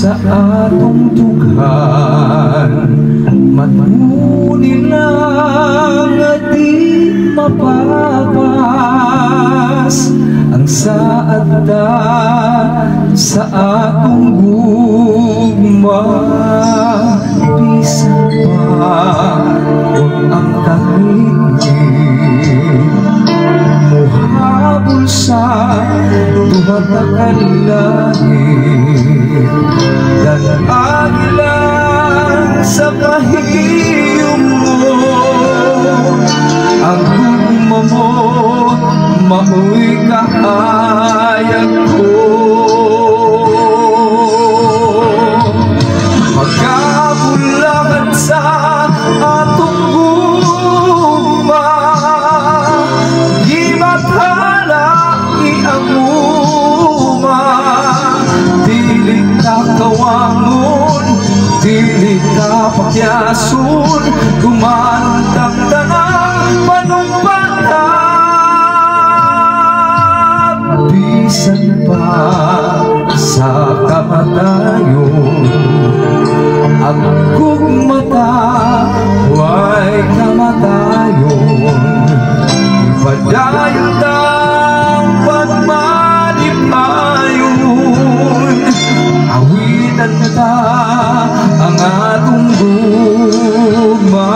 sa atong dughan, matuni lang at di mapapas ang saad ta sa atong gugma. Bisan pa kung ang kangingin muhabol sa duhatakan langit, dan agilang sa kahiyom mo ang gugma mo, mao'y kahayag ko. Magkabulakan sa atong gugma, di mathala iamuma, dili ka kawangon, dili ka pakyason, gumantang tanang panumpatang. Bisan pa sa kamatayon, ang gugmata huwag kamatayon, ipadayon ang pagmalipayon, awitan ta ang atong gugma.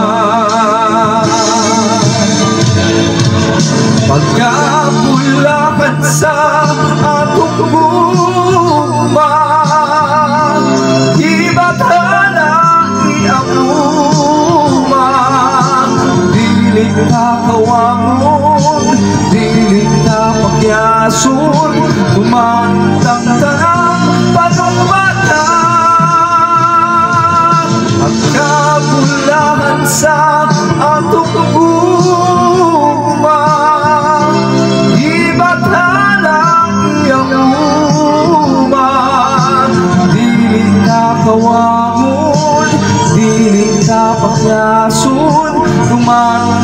Pagkabulakan sa atong gugma, di bathala iamuma, dili ka kawangon, dili ka pakyason, dumantang tanang panumpatang. Pagkabulakan sa atong gugma, di bathala iamuma, dili ka kawangon, dili ka pakyason, dumantang